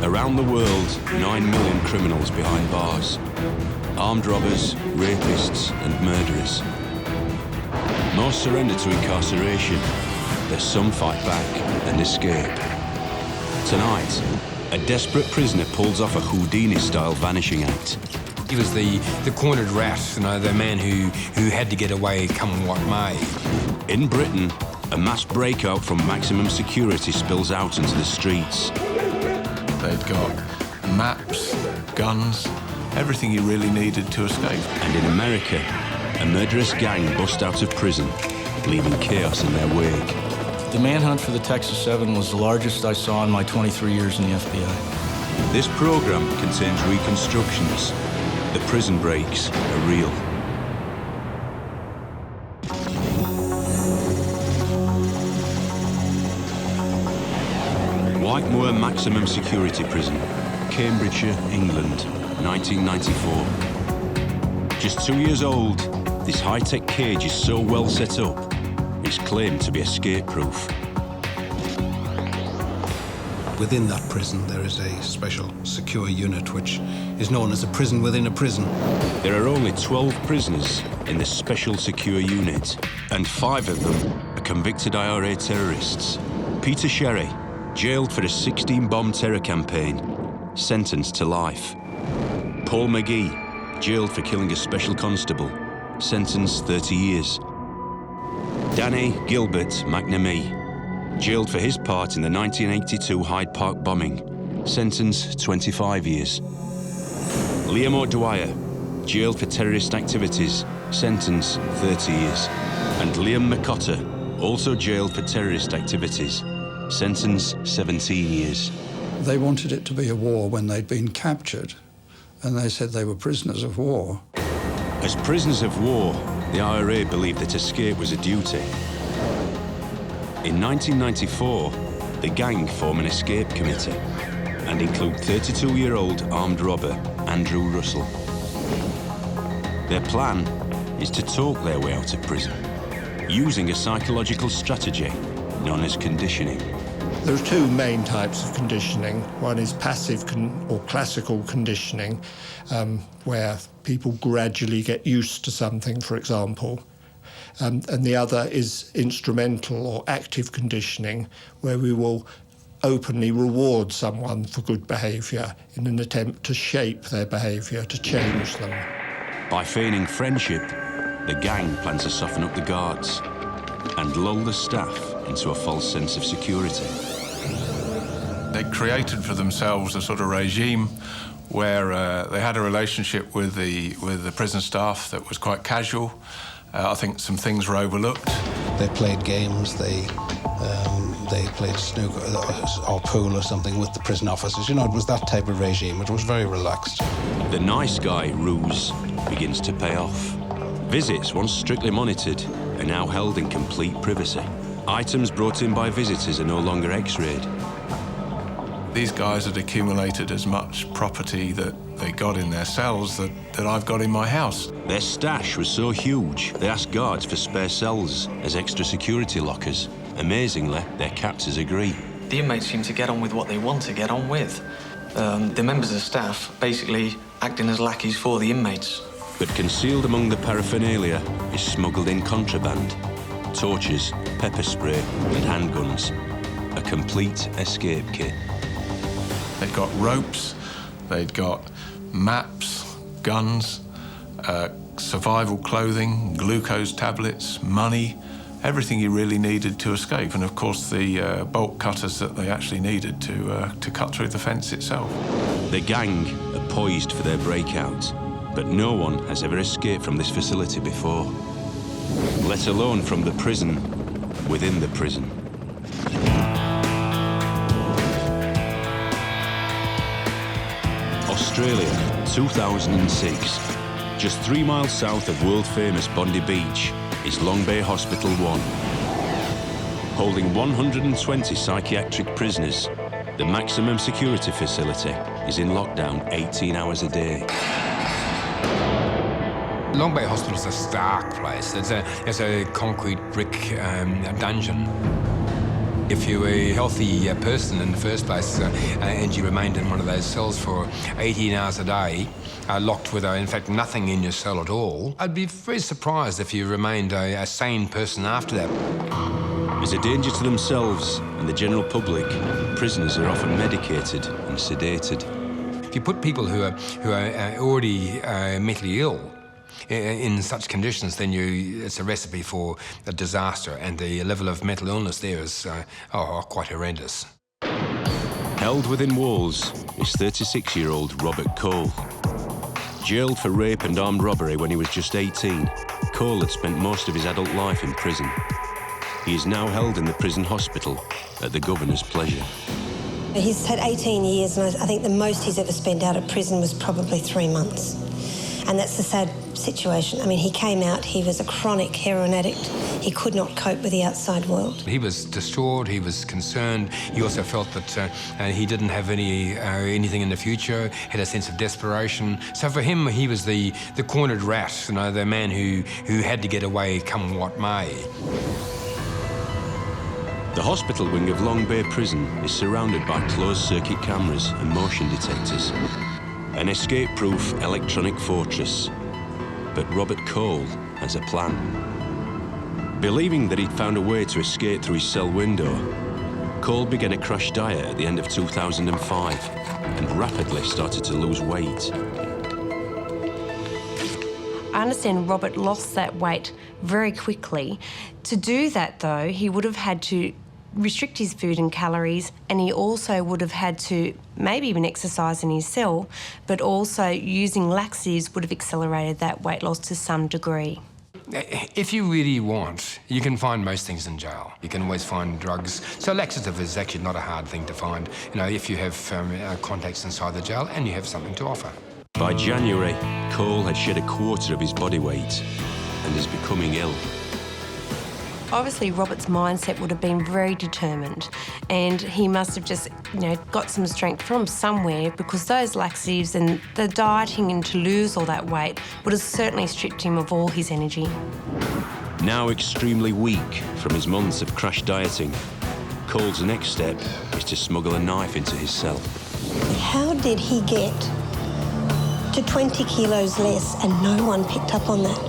Around the world, 9 million criminals behind bars. Armed robbers, rapists and murderers. Most surrender to incarceration, but some fight back and escape. Tonight, a desperate prisoner pulls off a Houdini-style vanishing act. He was the cornered rat, the man who had to get away come what may. In Britain, a mass breakout from maximum security spills out into the streets. They'd got maps, guns, everything you really needed to escape. And in America, a murderous gang bust out of prison, leaving chaos in their wake. The manhunt for the Texas 7 was the largest I saw in my 23 years in the FBI. This program contains reconstructions. The prison breaks are real. Whitemoor Maximum Security Prison, Cambridgeshire, England, 1994. Just 2 years old, this high-tech cage is so well set up, it's claimed to be escape-proof. Within that prison, there is a special secure unit which is known as a prison within a prison. There are only 12 prisoners in this special secure unit, and 5 of them are convicted IRA terrorists. Peter Sherry, jailed for a 16-bomb terror campaign, sentenced to life. Paul McGee, jailed for killing a special constable, sentenced 30 years. Danny Gilbert McNamee, jailed for his part in the 1982 Hyde Park bombing, sentenced 25 years. Liam O'Dwyer, jailed for terrorist activities, sentenced 30 years. And Liam McCotter, also jailed for terrorist activities, sentence 17 years. They wanted it to be a war when they'd been captured, and they said they were prisoners of war. As prisoners of war, the IRA believed that escape was a duty. In 1994, the gang form an escape committee and include 32-year-old armed robber Andrew Russell. Their plan is to talk their way out of prison, using a psychological strategy known as conditioning. There are 2 main types of conditioning. One is passive or classical conditioning, where people gradually get used to something, for example. And the other is instrumental or active conditioning, where we will openly reward someone for good behaviour in an attempt to shape their behaviour, to change them. By feigning friendship, the gang plans to soften up the guards and lull the staff into a false sense of security. They created for themselves a sort of regime where they had a relationship with the prison staff that was quite casual. I think some things were overlooked. They played games, they played snooker or pool or something with the prison officers. You know, it was that type of regime. It was very relaxed. The nice guy ruse begins to pay off. Visits, once strictly monitored, are now held in complete privacy. Items brought in by visitors are no longer x-rayed. These guys had accumulated as much property that they got in their cells that I've got in my house. Their stash was so huge, they asked guards for spare cells as extra security lockers. Amazingly, their captors agree. The inmates seem to get on with what they want to get on with. The members of staff basically acting as lackeys for the inmates. But concealed among the paraphernalia is smuggled in contraband, torches, pepper spray and handguns. A complete escape kit. They'd got ropes, they'd got maps, guns, survival clothing, glucose tablets, money, everything you really needed to escape, and of course the bolt cutters that they actually needed to cut through the fence itself. The gang are poised for their breakout, but no one has ever escaped from this facility before, let alone from the prison within the prison. Australia, 2006. Just 3 miles south of world-famous Bondi Beach is Long Bay Hospital 1. Holding 120 psychiatric prisoners, the maximum security facility is in lockdown 18 hours a day. Long Bay Hospital is a stark place. It's a concrete brick dungeon. If you were a healthy person in the first place and you remained in one of those cells for 18 hours a day, locked with, in fact, nothing in your cell at all, I'd be very surprised if you remained a sane person after that. As a danger to themselves and the general public, prisoners are often medicated and sedated. If you put people who are already mentally ill in such conditions, then it's a recipe for a disaster, and the level of mental illness there is quite horrendous. Held within walls is 36-year-old Robert Cole. Jailed for rape and armed robbery when he was just 18, Cole had spent most of his adult life in prison. He is now held in the prison hospital at the governor's pleasure. He's had 18 years, and I think the most he's ever spent out of prison was probably 3 months. And that's the sad situation. I mean, he came out, he was a chronic heroin addict. He could not cope with the outside world. He was distraught, he was concerned. He also felt that he didn't have anything in the future, had a sense of desperation. So for him, he was the cornered rat, you know, the man who had to get away come what may. The hospital wing of Long Bay Prison is surrounded by closed-circuit cameras and motion detectors. An escape-proof electronic fortress. But Robert Cole has a plan. Believing that he'd found a way to escape through his cell window, Cole began a crash diet at the end of 2005 and rapidly started to lose weight. I understand Robert lost that weight very quickly. To do that, though, he would have had to restrict his food and calories, and he also would have had to maybe even exercise in his cell, but also using laxatives would have accelerated that weight loss to some degree. If you really want, you can find most things in jail. You can always find drugs. So laxative is actually not a hard thing to find, you know, if you have contacts inside the jail and you have something to offer. By January, Cole had shed a quarter of his body weight and is becoming ill. Obviously, Robert's mindset would have been very determined, and he must have just, got some strength from somewhere, because those laxatives and the dieting and to lose all that weight would have certainly stripped him of all his energy. Now extremely weak from his months of crash dieting, Cole's next step is to smuggle a knife into his cell. How did he get to 20 kilos less and no one picked up on that?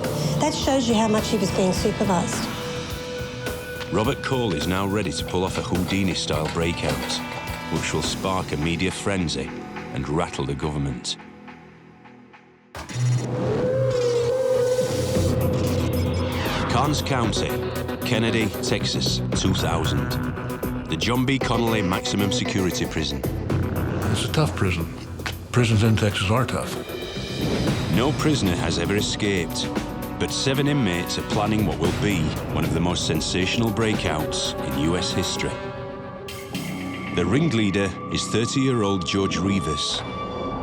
That shows you how much he was being supervised. Robert Cole is now ready to pull off a Houdini-style breakout, which will spark a media frenzy and rattle the government. Karnes County, Kennedy, Texas, 2000. The John B. Connolly Maximum Security Prison. It's a tough prison. Prisons in Texas are tough. No prisoner has ever escaped, but 7 inmates are planning what will be one of the most sensational breakouts in US history. The ringleader is 30-year-old George Rivas,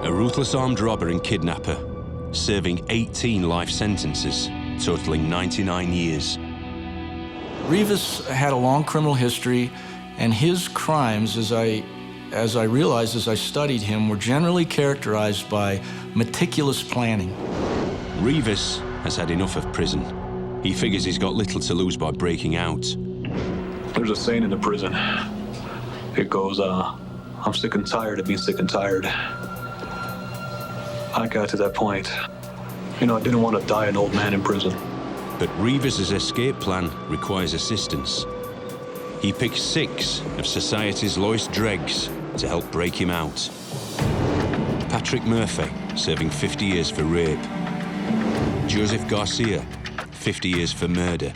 a ruthless armed robber and kidnapper, serving 18 life sentences, totaling 99 years. Rivas had a long criminal history, and his crimes, as I realized as I studied him, were generally characterized by meticulous planning. Rivas has had enough of prison. He figures he's got little to lose by breaking out. There's a saying in the prison. It goes, I'm sick and tired of being sick and tired. I got to that point. I didn't want to die an old man in prison. But Rivas' escape plan requires assistance. He picks 6 of society's lowest dregs to help break him out. Patrick Murphy, serving 50 years for rape. Joseph Garcia, 50 years for murder.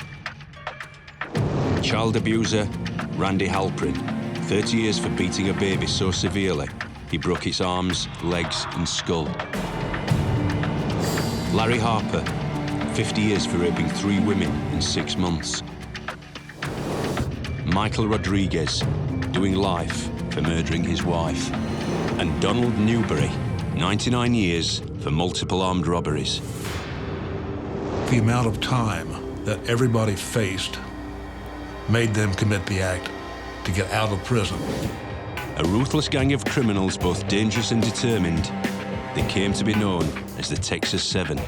Child abuser Randy Halprin, 30 years for beating a baby so severely he broke its arms, legs and skull. Larry Harper, 50 years for raping 3 women in 6 months. Michael Rodriguez, doing life for murdering his wife. And Donald Newberry, 99 years for multiple armed robberies. The amount of time that everybody faced made them commit the act to get out of prison. A ruthless gang of criminals, both dangerous and determined, they came to be known as the Texas 7.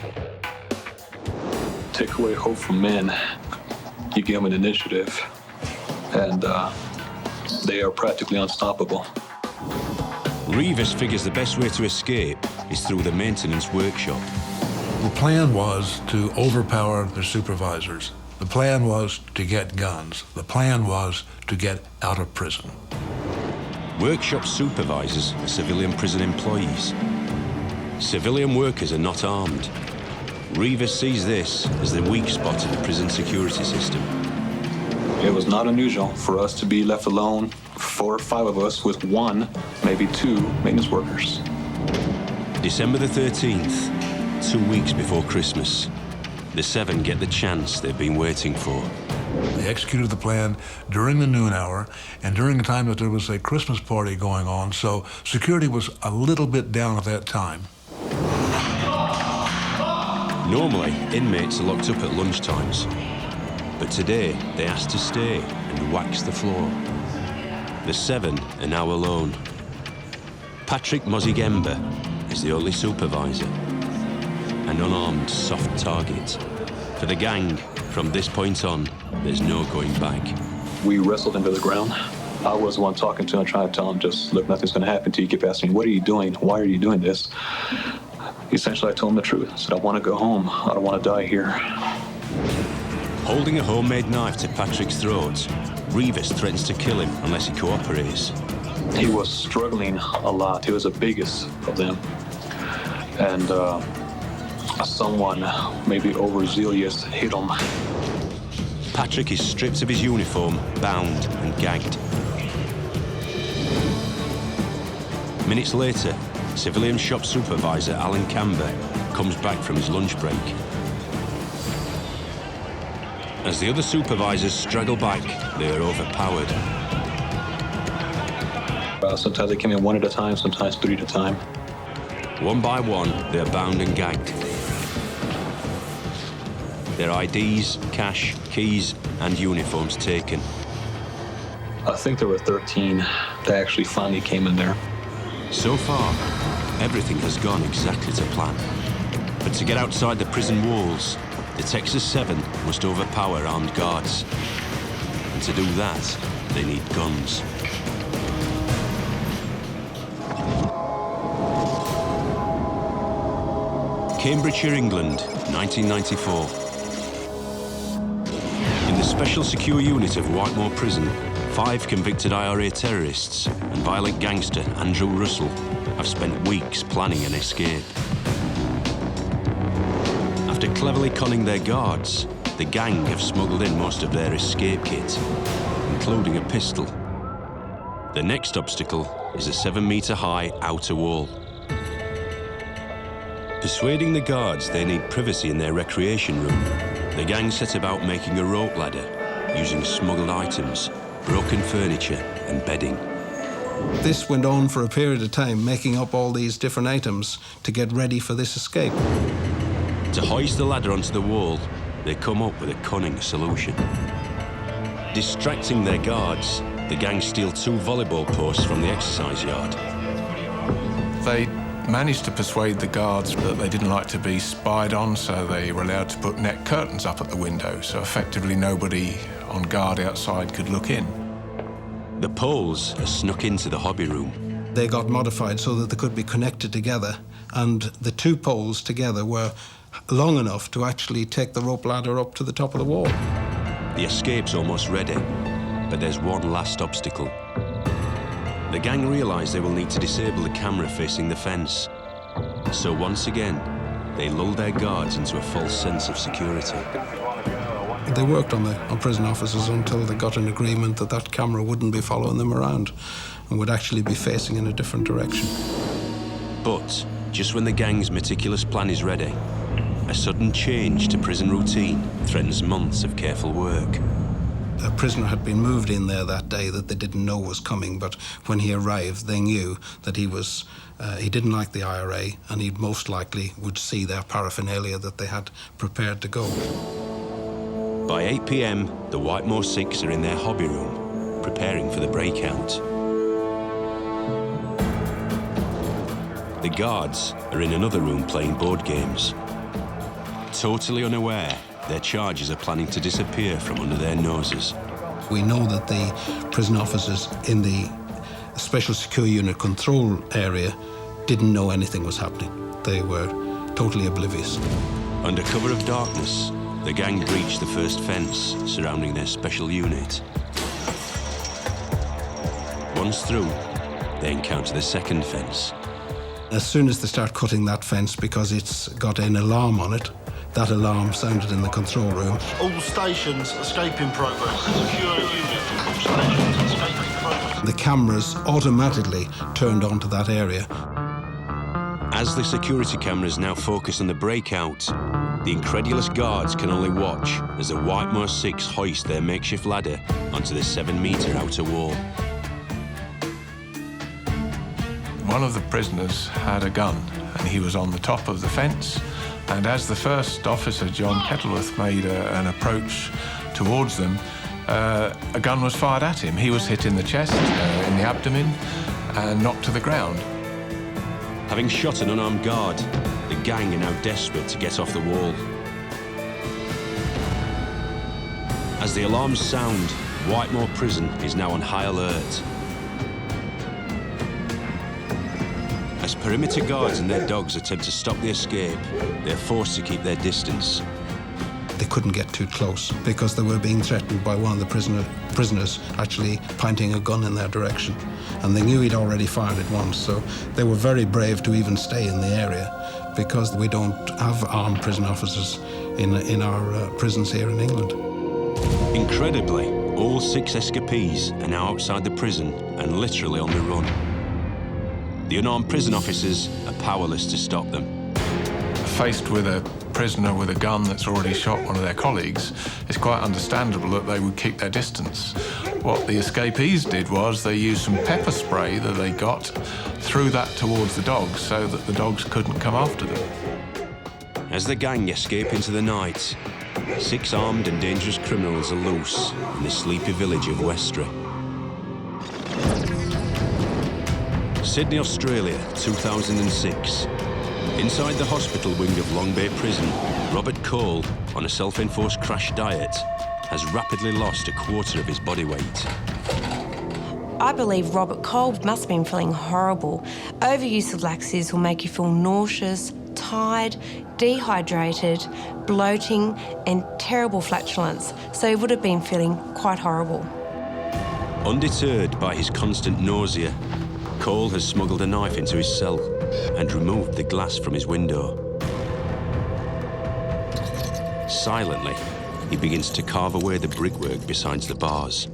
Take away hope from men, you give them an initiative, and They are practically unstoppable. Revis figures the best way to escape is through the maintenance workshop. The plan was to overpower their supervisors. The plan was to get guns. The plan was to get out of prison. Workshop supervisors are civilian prison employees. Civilian workers are not armed. Revis sees this as the weak spot in the prison security system. It was not unusual for us to be left alone, 4 or 5 of us, with 1, maybe 2 maintenance workers. December the 13th, 2 weeks before Christmas. The 7 get the chance they've been waiting for. They executed the plan during the noon hour and during the time that there was a Christmas party going on, so security was a little bit down at that time. Normally, inmates are locked up at lunchtimes, but today they asked to stay and wax the floor. The 7 are now alone. Patrick Mozigemba is the only supervisor, an unarmed soft target. For the gang, from this point on, there's no going back. We wrestled him to the ground. I was the one talking to him, trying to tell him, just, look, nothing's going to happen to you. He kept asking me, what are you doing? Why are you doing this? Essentially, I told him the truth. I said, I want to go home. I don't want to die here. Holding a homemade knife to Patrick's throat, Revis threatens to kill him unless he cooperates. He was struggling a lot. He was the biggest of them. And someone, maybe overzealous, hit him. Patrick is stripped of his uniform, bound and gagged. Minutes later, civilian shop supervisor Alan Camber comes back from his lunch break. As the other supervisors straggle back, they are overpowered. Sometimes they came in 1 at a time, sometimes 3 at a time. One by one, they are bound and gagged. Their IDs, cash, keys, and uniforms taken. I think there were 13 that actually finally came in there. So far, everything has gone exactly to plan. But to get outside the prison walls, the Texas 7 must overpower armed guards. And to do that, they need guns. Cambridgeshire, England, 1994. In the special secure unit of Whitemoor prison, 5 convicted IRA terrorists and violent gangster Andrew Russell have spent weeks planning an escape. After cleverly conning their guards, the gang have smuggled in most of their escape kit, including a pistol. The next obstacle is a 7-metre-high outer wall. Persuading the guards they need privacy in their recreation room, the gang set about making a rope ladder using smuggled items, broken furniture and bedding. This went on for a period of time, making up all these different items to get ready for this escape. To hoist the ladder onto the wall, they come up with a cunning solution. Distracting their guards, the gang steal 2 volleyball posts from the exercise yard. They managed to persuade the guards that they didn't like to be spied on, so they were allowed to put net curtains up at the window, so effectively nobody on guard outside could look in. The poles are snuck into the hobby room. They got modified so that they could be connected together, and the 2 poles together were long enough to actually take the rope ladder up to the top of the wall. The escape's almost ready, but there's one last obstacle. The gang realise they will need to disable the camera facing the fence. So once again, they lull their guards into a false sense of security. They worked on prison officers until they got an agreement that that camera wouldn't be following them around and would actually be facing in a different direction. But just when the gang's meticulous plan is ready, a sudden change to prison routine threatens months of careful work. A prisoner had been moved in there that day that they didn't know was coming, but when he arrived, they knew that he didn't like the IRA, and he most likely would see their paraphernalia that they had prepared to go. By 8 p.m, the Whitemoor 6 are in their hobby room, preparing for the breakout. The guards are in another room playing board games. Totally unaware, their charges are planning to disappear from under their noses. We know that the prison officers in the Special Secure Unit control area didn't know anything was happening. They were totally oblivious. Under cover of darkness, the gang breached the first fence surrounding their special unit. Once through, they encounter the second fence. As soon as they start cutting that fence, because it's got an alarm on it, that alarm sounded in the control room. All stations, escape in progress. Secure unit. All stations, escape in progress. The cameras automatically turned onto that area. As the security cameras now focus on the breakout, the incredulous guards can only watch as the Whitemoor 6 hoist their makeshift ladder onto the 7-metre outer wall. One of the prisoners had a gun, and he was on the top of the fence. And as the first officer, John Kettleworth, made an approach towards them, a gun was fired at him. He was hit in the chest, in the abdomen, and knocked to the ground. Having shot an unarmed guard, the gang are now desperate to get off the wall. As the alarms sound, Whitemoor Prison is now on high alert. As perimeter guards and their dogs attempt to stop the escape, they're forced to keep their distance. They couldn't get too close because they were being threatened by one of the prisoners actually pointing a gun in their direction. And they knew he'd already fired it once, so they were very brave to even stay in the area because we don't have armed prison officers in our prisons here in England. Incredibly, all 6 escapees are now outside the prison and literally on the run. The unarmed prison officers are powerless to stop them. Faced with a prisoner with a gun that's already shot one of their colleagues, it's quite understandable that they would keep their distance. What the escapees did was they used some pepper spray that they got, threw that towards the dogs so that the dogs couldn't come after them. As the gang escape into the night, 6 armed and dangerous criminals are loose in the sleepy village of Westra. Sydney, Australia, 2006. Inside the hospital wing of Long Bay Prison, Robert Cole, on a self-enforced crash diet, has rapidly lost a quarter of his body weight. I believe Robert Cole must have been feeling horrible. Overuse of laxatives will make you feel nauseous, tired, dehydrated, bloating and terrible flatulence, so he would have been feeling quite horrible. Undeterred by his constant nausea, Cole has smuggled a knife into his cell and removed the glass from his window. Silently, he begins to carve away the brickwork beside the bars.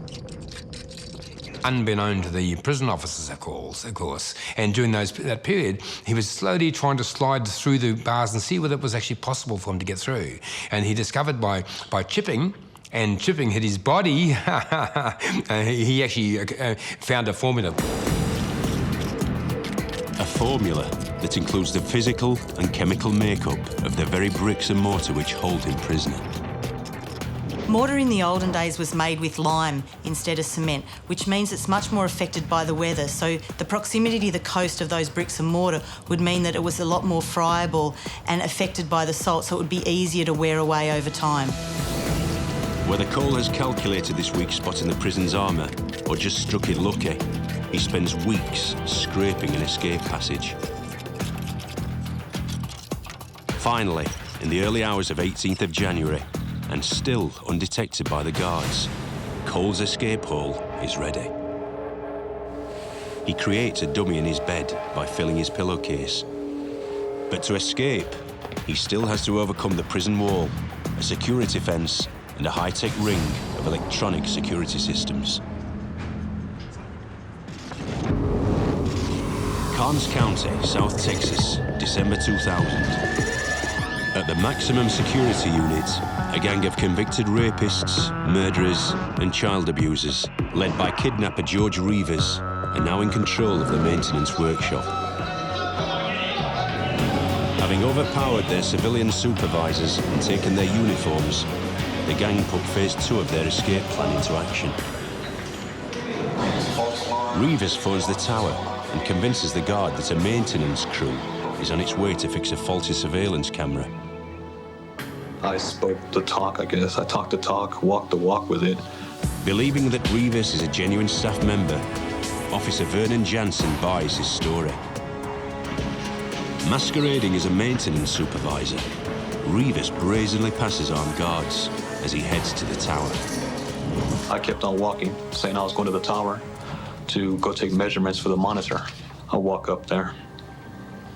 Unbeknown to the prison officers, of course, and during that period, he was slowly trying to slide through the bars and see whether it was actually possible for him to get through. And he discovered by chipping, and chipping hit his body, he actually found a formula. A formula that includes the physical and chemical makeup of the very bricks and mortar which hold him prisoner. Mortar in the olden days was made with lime instead of cement, which means it's much more affected by the weather. So the proximity to the coast of those bricks and mortar would mean that it was a lot more friable and affected by the salt, so it would be easier to wear away over time. Whether Cole has calculated this weak spot in the prison's armour or just struck it lucky, he spends weeks scraping an escape passage. Finally, in the early hours of 18th of January, and still undetected by the guards, Cole's escape hole is ready. He creates a dummy in his bed by filling his pillowcase. But to escape, he still has to overcome the prison wall, a security fence, and a high-tech ring of electronic security systems. Karnes County, South Texas, December 2000. At the maximum security unit, a gang of convicted rapists, murderers, and child abusers, led by kidnapper George Reivers, are now in control of the maintenance workshop. Having overpowered their civilian supervisors and taken their uniforms, the gang put phase 2 of their escape plan into action. Reivers phones the tower and convinces the guard that a maintenance crew is on its way to fix a faulty surveillance camera. I spoke the talk, I guess. I talked the talk, walked the walk with it. Believing that Rivas is a genuine staff member, Officer Vernon Jansen buys his story. Masquerading as a maintenance supervisor, Rivas brazenly passes armed guards as he heads to the tower. I kept on walking, saying I was going to the tower to go take measurements for the monitor. I walk up there.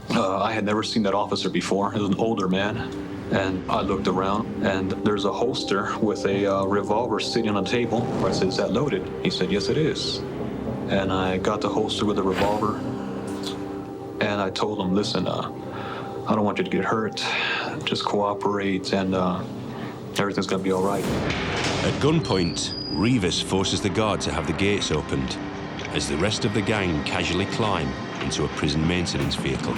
I had never seen that officer before. He was an older man. And I looked around, and there's a holster with a revolver sitting on a table. I said, "Is that loaded?" He said, "Yes, it is." And I got the holster with the revolver, and I told him, "Listen, I don't want you to get hurt. Just cooperate, and everything's gonna be all right." At gunpoint, Rivas forces the guard to have the gates opened as the rest of the gang casually climb into a prison maintenance vehicle.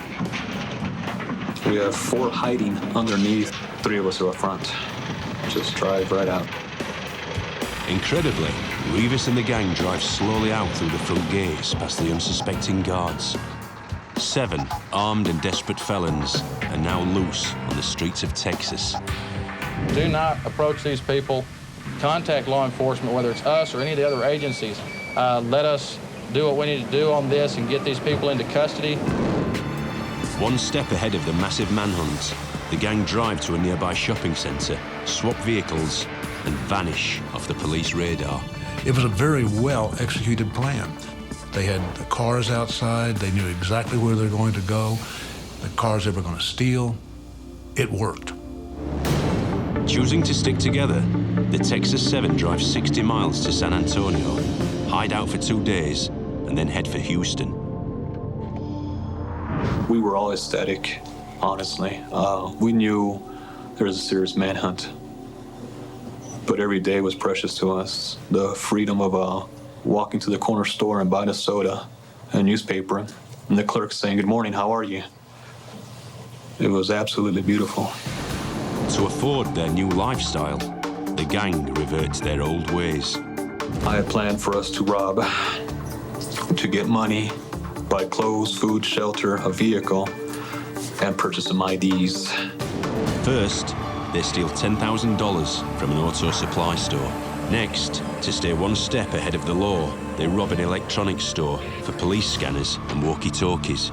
We have 4 hiding underneath. 3 of us are up front. Just drive right out. Incredibly, Rivas and the gang drive slowly out through the front gates past the unsuspecting guards. 7 armed and desperate felons are now loose on the streets of Texas. Do not approach these people. Contact law enforcement, whether it's us or any of the other agencies. Let us do what we need to do on this and get these people into custody. One step ahead of the massive manhunt, the gang drive to a nearby shopping centre, swap vehicles, and vanish off the police radar. It was a very well-executed plan. They had the cars outside. They knew exactly where they're going to go, the cars they were going to steal. It worked. Choosing to stick together, the Texas 7 drive 60 miles to San Antonio, hide out for 2 days, and then head for Houston. We were all ecstatic, honestly. We knew there was a serious manhunt, but every day was precious to us. The freedom of walking to the corner store and buying a soda, a newspaper, and the clerk saying, "Good morning, how are you?" It was absolutely beautiful. To afford their new lifestyle, the gang revert to their old ways. I had planned for us to rob, to get money, buy clothes, food, shelter, a vehicle, and purchase some IDs. First, they steal $10,000 from an auto supply store. Next, to stay one step ahead of the law, they rob an electronics store for police scanners and walkie-talkies.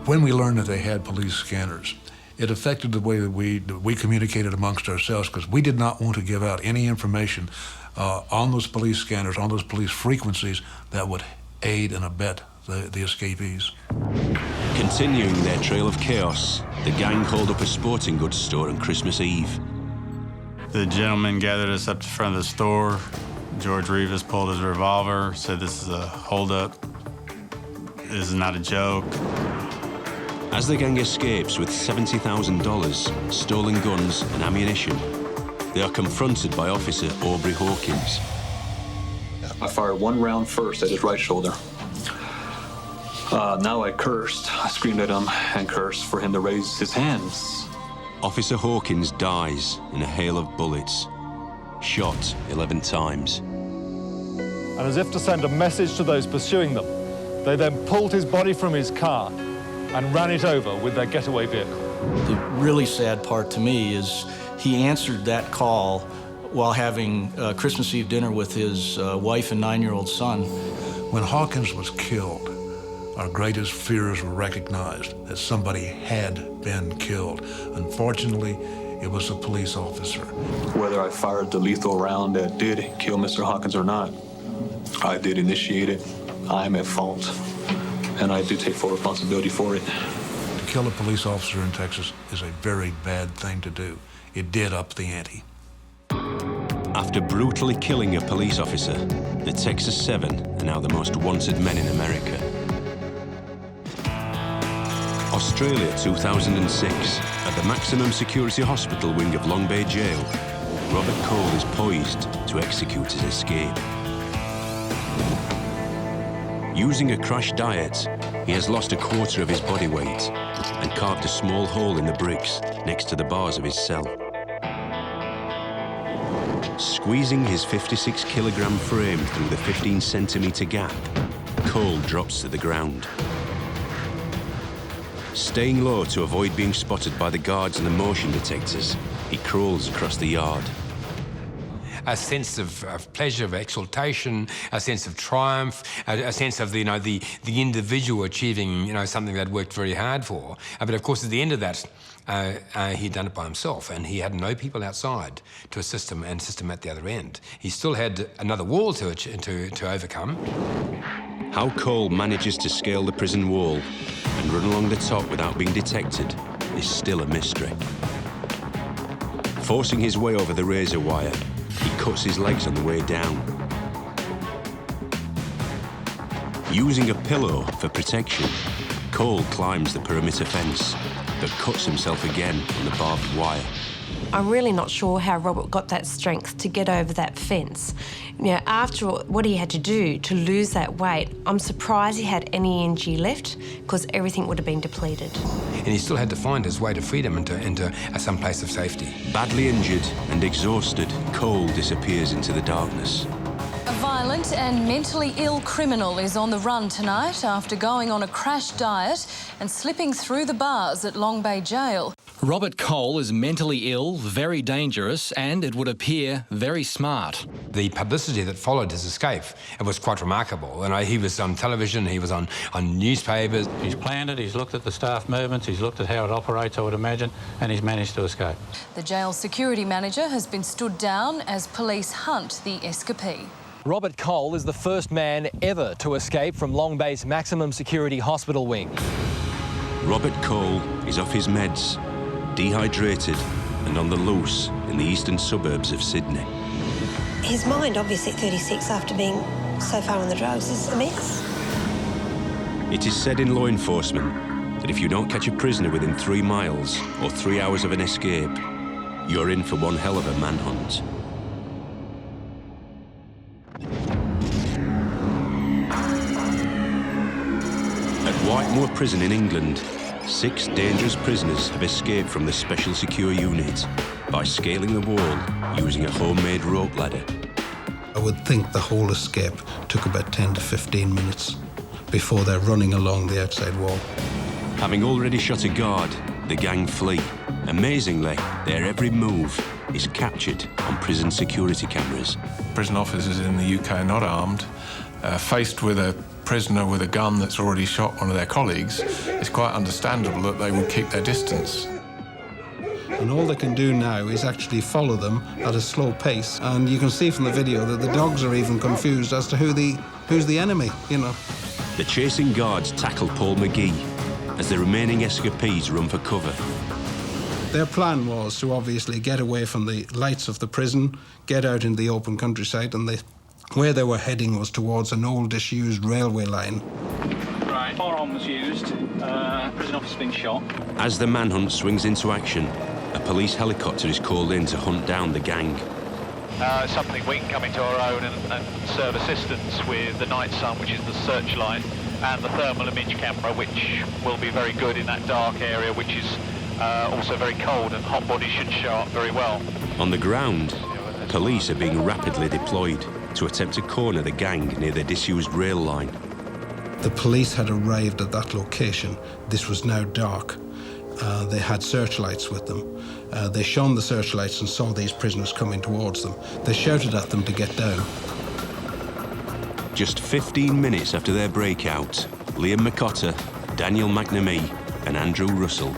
When we learned that they had police scanners, it affected the way that we communicated amongst ourselves, because we did not want to give out any information on those police scanners, on those police frequencies that would aid and abet the escapees. Continuing their trail of chaos, the gang called up a sporting goods store on Christmas Eve. The gentleman gathered us up to the front of the store. George Rivas pulled his revolver, said, "This is a holdup. This is not a joke." As the gang escapes with $70,000, stolen guns and ammunition, they are confronted by Officer Aubrey Hawkins. I fired 1 round first at his right shoulder. Now I cursed. I screamed at him and cursed for him to raise his hands. Officer Hawkins dies in a hail of bullets, shot 11 times. And as if to send a message to those pursuing them, they then pulled his body from his car and ran it over with their getaway vehicle. The really sad part to me is he answered that call while having Christmas Eve dinner with his wife and 9-year-old son. When Hawkins was killed, our greatest fears were recognized, that somebody had been killed. Unfortunately, it was a police officer. Whether I fired the lethal round that did kill Mr. Hawkins or not, I did initiate it. I'm at fault, and I do take full responsibility for it. To kill a police officer in Texas is a very bad thing to do. It did up the ante. After brutally killing a police officer, the Texas 7 are now the most wanted men in America. Australia 2006. At the maximum security hospital wing of Long Bay Jail, Robert Cole is poised to execute his escape. Using a crash diet, he has lost a quarter of his body weight and carved a small hole in the bricks next to the bars of his cell. Squeezing his 56-kilogram frame through the 15-centimeter gap, Cole drops to the ground. Staying low to avoid being spotted by the guards and the motion detectors, he crawls across the yard. a sense of pleasure, of exultation, a sense of triumph, a sense of the individual achieving something that worked very hard for. But of course, at the end of that, he'd done it by himself, and he had no people outside to assist him and assist him at the other end. He still had another wall to overcome. How Cole manages to scale the prison wall and run along the top without being detected is still a mystery. Forcing his way over the razor wire, he cuts his legs on the way down. Using a pillow for protection, Cole climbs the perimeter fence, but cuts himself again on the barbed wire. I'm really not sure how Robert got that strength to get over that fence. After what he had to do to lose that weight, I'm surprised he had any energy left, because everything would have been depleted. And he still had to find his way to freedom into some place of safety. Badly injured and exhausted, Cole disappears into the darkness. A violent and mentally ill criminal is on the run tonight after going on a crash diet and slipping through the bars at Long Bay Jail. Robert Cole is mentally ill, very dangerous, and it would appear very smart. The publicity that followed his escape, it was quite remarkable. He was on television, he was on newspapers. He's planned it, he's looked at the staff movements, he's looked at how it operates, I would imagine, and he's managed to escape. The jail security manager has been stood down as police hunt the escapee. Robert Cole is the first man ever to escape from Long Bay's maximum security hospital wing. Robert Cole is off his meds, dehydrated and on the loose in the eastern suburbs of Sydney. His mind, obviously at 36, after being so far on the drugs, is a mess. It is said in law enforcement that if you don't catch a prisoner within 3 miles or 3 hours of an escape, you're in for one hell of a manhunt. At Whitemoor prison in England, 6 dangerous prisoners have escaped from the special secure unit by scaling the wall using a homemade rope ladder. I would think the whole escape took about 10 to 15 minutes before they're running along the outside wall. Having already shot a guard, the gang flee. Amazingly, their every move is captured on prison security cameras. Prison officers in the UK are not armed. Faced with a prisoner with a gun that's already shot one of their colleagues, it's quite understandable that they would keep their distance. And all they can do now is actually follow them at a slow pace. And you can see from the video that the dogs are even confused as to who's the enemy, The chasing guards tackle Paul McGee as the remaining escapees run for cover. Their plan was to obviously get away from the lights of the prison, get out into the open countryside, and where they were heading was towards an old disused railway line. Right, firearm was used, prison officer's been shot. As the manhunt swings into action, a police helicopter is called in to hunt down the gang. Something we can come into our own and serve assistance with the night sun, which is the searchlight, and the thermal image camera, which will be very good in that dark area, which is also very cold, and hot bodies should show up very well. On the ground, police are being rapidly deployed to attempt to corner the gang near the disused rail line. The police had arrived at that location. This was now dark. They had searchlights with them. They shone the searchlights and saw these prisoners coming towards them. They shouted at them to get down. Just 15 minutes after their breakout, Liam McCotter, Daniel McNamee and Andrew Russell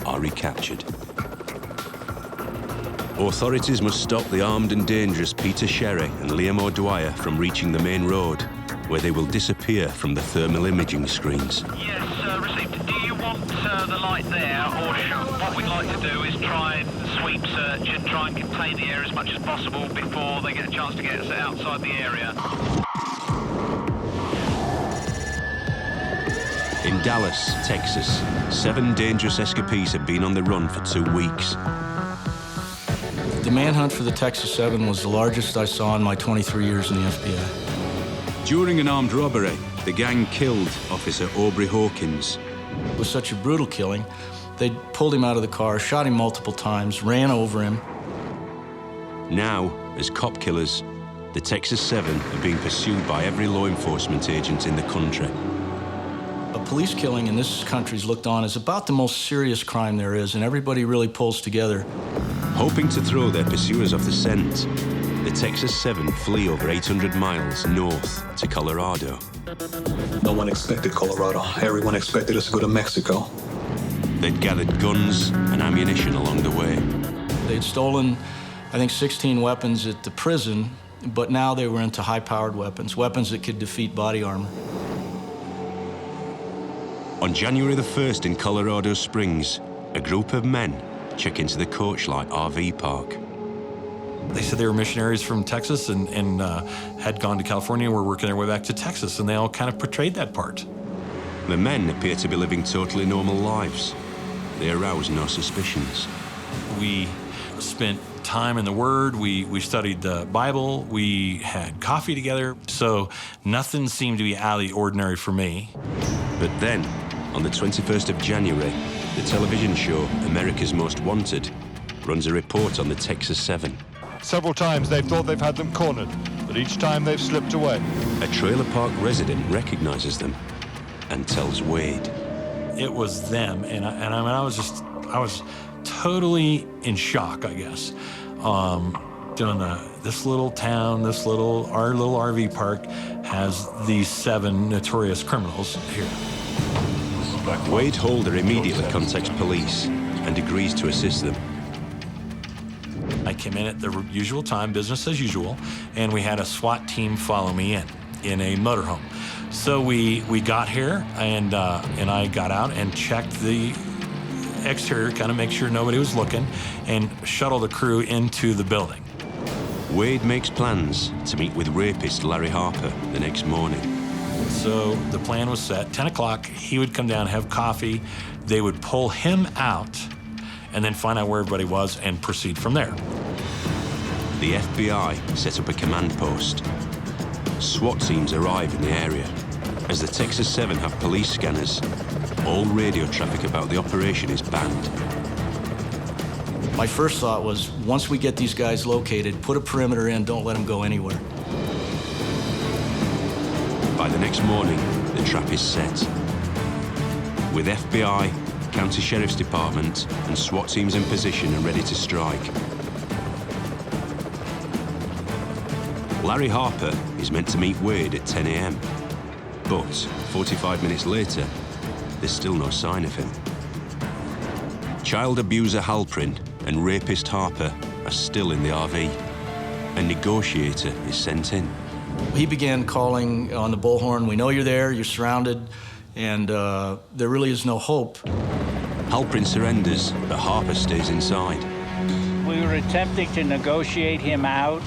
are recaptured. Authorities must stop the armed and dangerous Peter Sherry and Liam O'Dwyer from reaching the main road, where they will disappear from the thermal imaging screens. Yes, received. Do you want the light there, or what we'd like to do is try and sweep search and try and contain the area as much as possible before they get a chance to get us outside the area? In Dallas, Texas, 7 dangerous escapees have been on the run for 2 weeks. The manhunt for the Texas 7 was the largest I saw in my 23 years in the FBI. During an armed robbery, the gang killed Officer Aubrey Hawkins. It was such a brutal killing. They pulled him out of the car, shot him multiple times, ran over him. Now, as cop killers, the Texas 7 are being pursued by every law enforcement agent in the country. A police killing in this country is looked on as about the most serious crime there is, and everybody really pulls together. Hoping to throw their pursuers off the scent, the Texas 7 flee over 800 miles north to Colorado. No one expected Colorado. Everyone expected us to go to Mexico. They'd gathered guns and ammunition along the way. They'd stolen, I think, 16 weapons at the prison, but now they were into high-powered weapons, weapons that could defeat body armor. On January the 1st in Colorado Springs, a group of men check into the Coachlight RV park. They said they were missionaries from Texas and had gone to California and were working their way back to Texas, and they all kind of portrayed that part. The men appear to be living totally normal lives. They arouse no suspicions. We spent time in the Word, we studied the Bible, we had coffee together, so nothing seemed to be out of the ordinary for me. But then, on the 21st of January, the television show America's Most Wanted runs a report on the Texas 7. Several times they've thought they've had them cornered, but each time they've slipped away. A trailer park resident recognizes them and tells Wade. It was them, and I was totally in shock, I guess. This little town, our little RV park has these 7 notorious criminals here. Wade Holder immediately contacts police and agrees to assist them. I came in at the usual time, business as usual, and we had a SWAT team follow me in a motorhome. So we got here, and I got out and checked the exterior, kind of make sure nobody was looking, and shuttled the crew into the building. Wade makes plans to meet with rapist Larry Harper the next morning. So the plan was set. 10 o'clock, he would come down, have coffee. They would pull him out and then find out where everybody was and proceed from there. The FBI set up a command post. SWAT teams arrive in the area. As the Texas 7 have police scanners, all radio traffic about the operation is banned. My first thought was, once we get these guys located, put a perimeter in, don't let them go anywhere. By the next morning, the trap is set. With FBI, County Sheriff's Department, and SWAT teams in position and ready to strike. Larry Harper is meant to meet Wade at 10 a.m. But 45 minutes later, there's still no sign of him. Child abuser Halprin and rapist Harper are still in the RV. A negotiator is sent in. He began calling on the bullhorn, "We know you're there, you're surrounded, and there really is no hope." Halprin surrenders, but Harper stays inside. We were attempting to negotiate him out,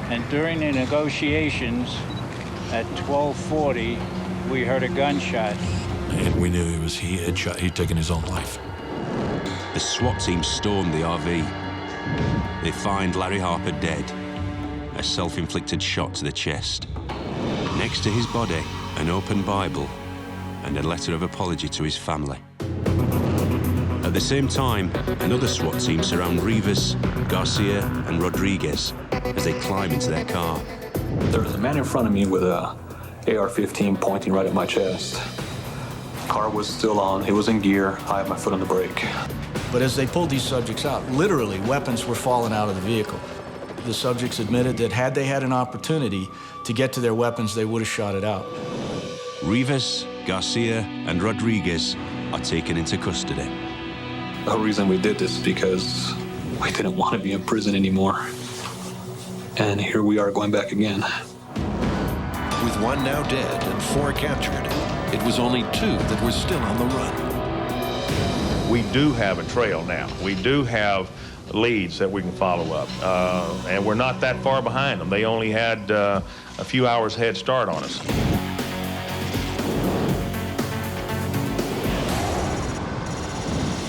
and during the negotiations at 12:40, we heard a gunshot. And we knew he'd taken his own life. The SWAT team storm the RV. They find Larry Harper dead, a self-inflicted shot to the chest. Next to his body, an open Bible and a letter of apology to his family. At the same time, another SWAT team surround Rivas, Garcia, and Rodriguez as they climb into their car. There was a man in front of me with a AR-15 pointing right at my chest. Car was still on, it was in gear, I had my foot on the brake. But as they pulled these subjects out, literally weapons were falling out of the vehicle. The subjects admitted that had they had an opportunity to get to their weapons, they would have shot it out. Rivas, Garcia, and Rodriguez are taken into custody. The reason we did this is because we didn't want to be in prison anymore. And here we are going back again. With 1 now dead and 4 captured, it was only 2 that were still on the run. We do have a trail now. We do have leads that we can follow up. And we're not that far behind them. They only had a few hours head start on us.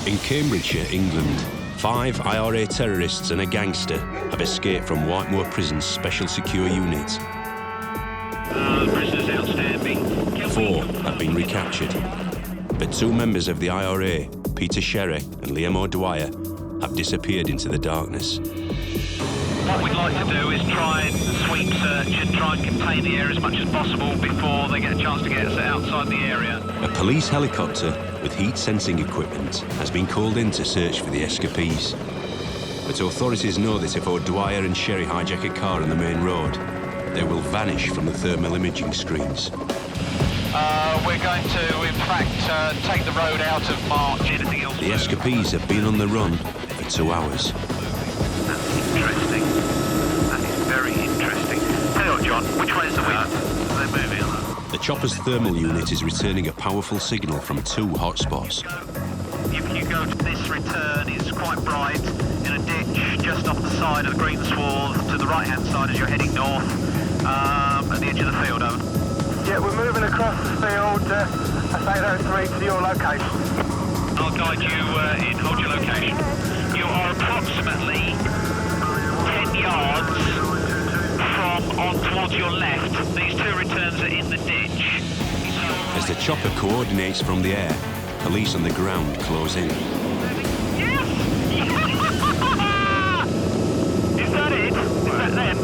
In Cambridgeshire, England, 5 IRA terrorists and a gangster have escaped from Whitemoor Prison's Special Secure Unit. Prisoners outstanding. 4 have been recaptured, but 2 members of the IRA, Peter Sherry and Liam O'Dwyer, have disappeared into the darkness. What we'd like to do is try and sweep search and try and contain the area as much as possible before they get a chance to get us outside the area. A police helicopter with heat-sensing equipment has been called in to search for the escapees. But authorities know that if O'Dwyer and Sherry hijack a car on the main road, they will vanish from the thermal imaging screens. We're going to, in fact, take the road out of March. Anything else? The escapees have been on the run for 2 hours. That's interesting. That is very interesting. Tell you what, John, which way is the wind? They're moving. The chopper's thermal unit is returning a powerful signal from 2 hotspots. If you go to this return, it's quite bright in a ditch just off the side of the green sward to the right-hand side as you're heading north, at the edge of the field, over. Yeah, we're moving across the field, at 803 to your location. I'll guide you in, hold your location. You are approximately 10 yards from on towards your left. These 2 returns are in the ditch. As the chopper coordinates from the air, police on the ground close in. Yes! Is that it? Is that them?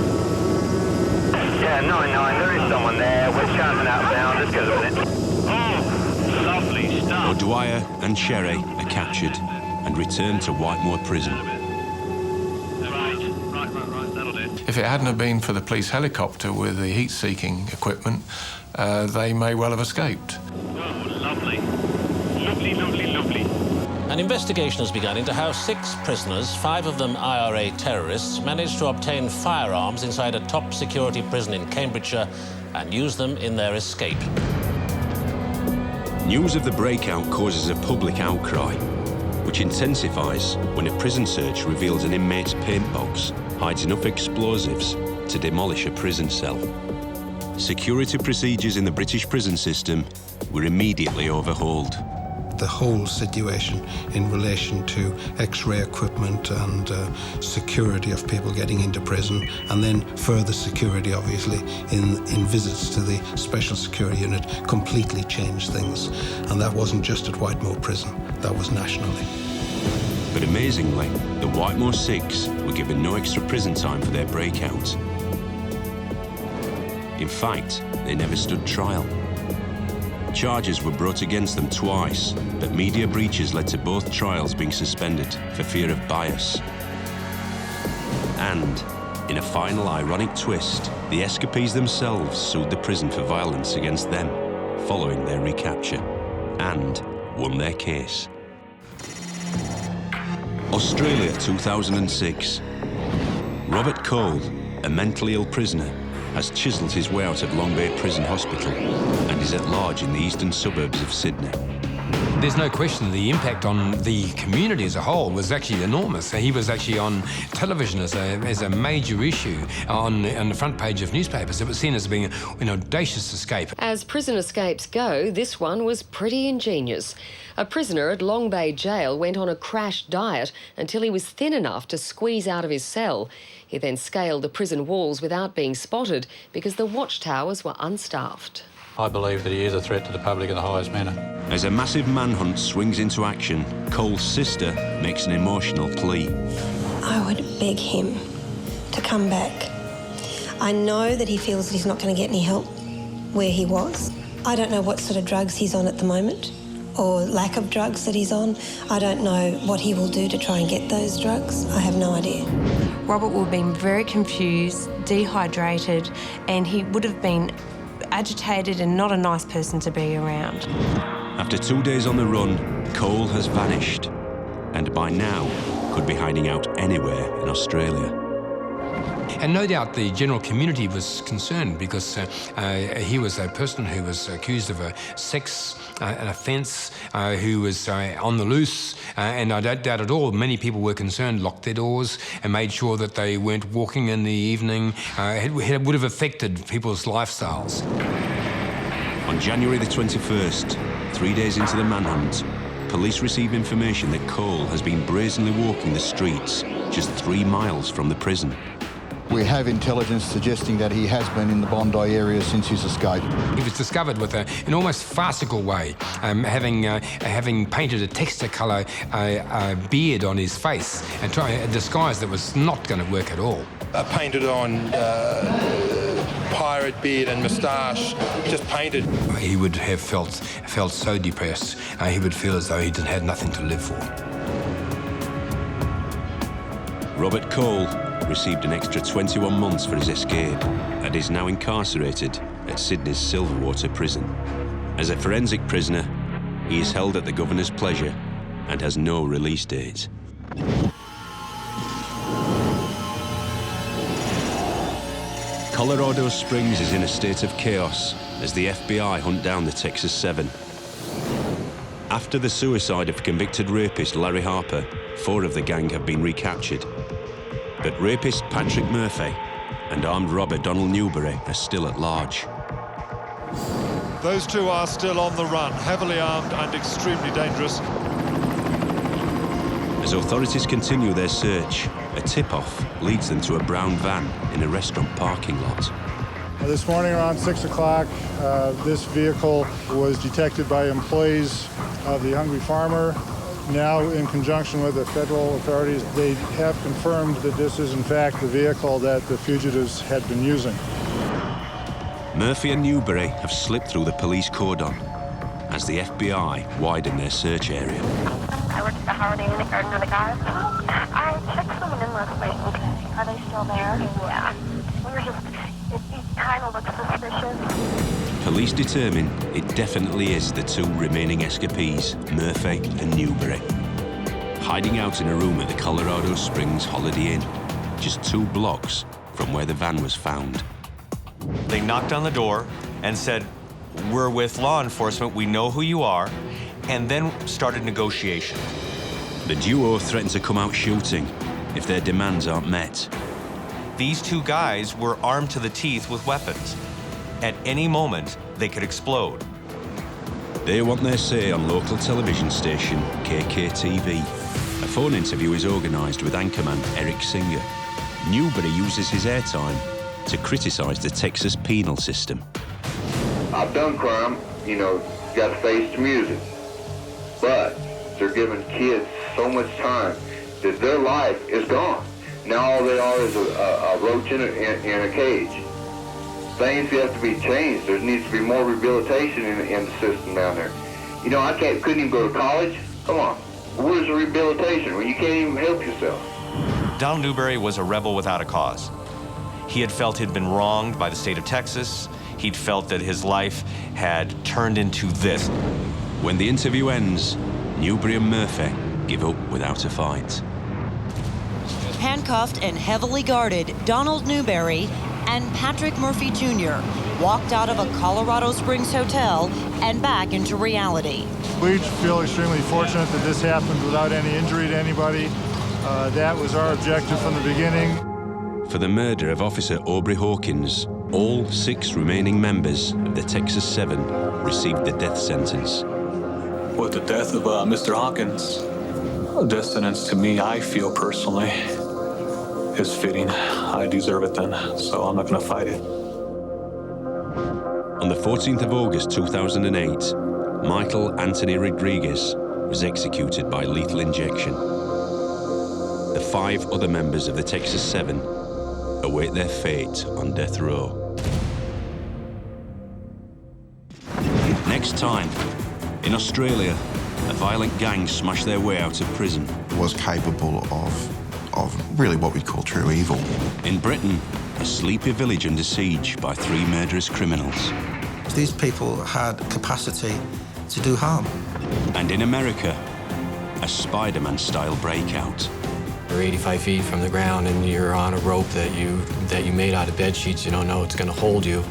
Yeah, 9-9, there is someone there. We're shouting outbound, just go with it. Oh, lovely stuff. O'Dwyer and Sherry are captured and returned to Whitemore prison. Right, that'll do. If it hadn't have been for the police helicopter with the heat-seeking equipment, they may well have escaped. Oh, lovely. Lovely. An investigation has begun into how 6 prisoners, 5 of them IRA terrorists, managed to obtain firearms inside a top security prison in Cambridgeshire and use them in their escape. News of the breakout causes a public outcry, which intensifies when a prison search reveals an inmate's paint box hides enough explosives to demolish a prison cell. Security procedures in the British prison system were immediately overhauled. The whole situation in relation to X-ray equipment and security of people getting into prison, and then further security, obviously, in visits to the Special Security Unit, completely changed things. And that wasn't just at Whitemoor Prison, that was nationally. But amazingly, the Whitemoor 6 were given no extra prison time for their breakout. In fact, they never stood trial. Charges were brought against them twice, but media breaches led to both trials being suspended for fear of bias. And, in a final ironic twist, the escapees themselves sued the prison for violence against them, following their recapture, and won their case. Australia 2006. Robert Cole, a mentally ill prisoner, has chiselled his way out of Long Bay Prison Hospital and is at large in the eastern suburbs of Sydney. There's no question the impact on the community as a whole was actually enormous. He was actually on television as a major issue on the front page of newspapers. It was seen as being an audacious escape. As prison escapes go, this one was pretty ingenious. A prisoner at Long Bay Jail went on a crash diet until he was thin enough to squeeze out of his cell. He then scaled the prison walls without being spotted because the watchtowers were unstaffed. I believe that he is a threat to the public in the highest manner. As a massive manhunt swings into action, Cole's sister makes an emotional plea. I would beg him to come back. I know that he feels that he's not going to get any help where he was. I don't know what sort of drugs he's on at the moment, or lack of drugs that he's on. I don't know what he will do to try and get those drugs. I have no idea. Robert would have been very confused, dehydrated, and he would have been agitated and not a nice person to be around. After 2 days on the run, Cole has vanished, and by now could be hiding out anywhere in Australia. And no doubt the general community was concerned because he was a person who was accused of a sex an offence, who was on the loose, and I don't doubt at all many people were concerned, locked their doors and made sure that they weren't walking in the evening. It would have affected people's lifestyles. On January the 21st, 3 days into the manhunt, police receive information that Cole has been brazenly walking the streets just 3 miles from the prison. We have intelligence suggesting that he has been in the Bondi area since his escape. He was discovered with an almost farcical way, having painted a texture colour beard on his face and trying a disguise that was not going to work at all. Painted on pirate beard and moustache, just painted. He would have felt so depressed. He would feel as though he had nothing to live for. Robert Cole received an extra 21 months for his escape and is now incarcerated at Sydney's Silverwater prison. As a forensic prisoner, he is held at the governor's pleasure and has no release date. Colorado Springs is in a state of chaos as the FBI hunt down the Texas Seven. After the suicide of convicted rapist Larry Harper, 4 of the gang have been recaptured. But rapist Patrick Murphy and armed robber Donald Newberry are still at large. Those 2 are still on the run, heavily armed and extremely dangerous. As authorities continue their search, a tip-off leads them to a brown van in a restaurant parking lot. This morning around 6 o'clock, this vehicle was detected by employees of the Hungry Farmer. Now, in conjunction with the federal authorities, they have confirmed that this is in fact the vehicle that the fugitives had been using. Murphy and Newberry have slipped through the police cordon as the FBI widen their search area. I worked at the Holiday Inn Garden of the Gods. I checked someone in last night. Okay. Are they still there? Yeah. We were just, it kind of looks suspicious. Police determine it definitely is the 2 remaining escapees, Murphy and Newberry, hiding out in a room at the Colorado Springs Holiday Inn, just 2 blocks from where the van was found. They knocked on the door and said, "We're with law enforcement, we know who you are," and then started negotiation. The duo threatened to come out shooting if their demands aren't met. These 2 guys were armed to the teeth with weapons. At any moment, they could explode. They want their say on local television station KKTV. A phone interview is organised with anchorman Eric Singer. Newberry uses his airtime to criticise the Texas penal system. I've done crime, you know, got to face the music. But they're giving kids so much time that their life is gone. Now all they are is a roach in a cage. Things have to be changed. There needs to be more rehabilitation in the system down there. You know, couldn't even go to college. Come on, where's the rehabilitation when you can't even help yourself? Donald Newberry was a rebel without a cause. He had felt he'd been wronged by the state of Texas. He'd felt that his life had turned into this. When the interview ends, Newberry and Murphy give up without a fight. Handcuffed and heavily guarded, Donald Newberry and Patrick Murphy Jr. walked out of a Colorado Springs hotel and back into reality. We feel extremely fortunate that this happened without any injury to anybody. That was our objective from the beginning. For the murder of Officer Aubrey Hawkins, all 6 remaining members of the Texas Seven received the death sentence. With the death of Mr. Hawkins, a death sentence to me, I feel personally, is fitting. I deserve it then, so I'm not going to fight it. On the 14th of August 2008, Michael Anthony Rodriguez was executed by lethal injection. The 5 other members of the Texas Seven await their fate on death row. Next time, in Australia, a violent gang smashed their way out of prison. Was capable of really what we'd call true evil. In Britain, a sleepy village under siege by 3 murderous criminals. These people had capacity to do harm. And in America, a Spider-Man-style breakout. You're 85 feet from the ground and you're on a rope that you made out of bed sheets. You don't know it's going to hold you.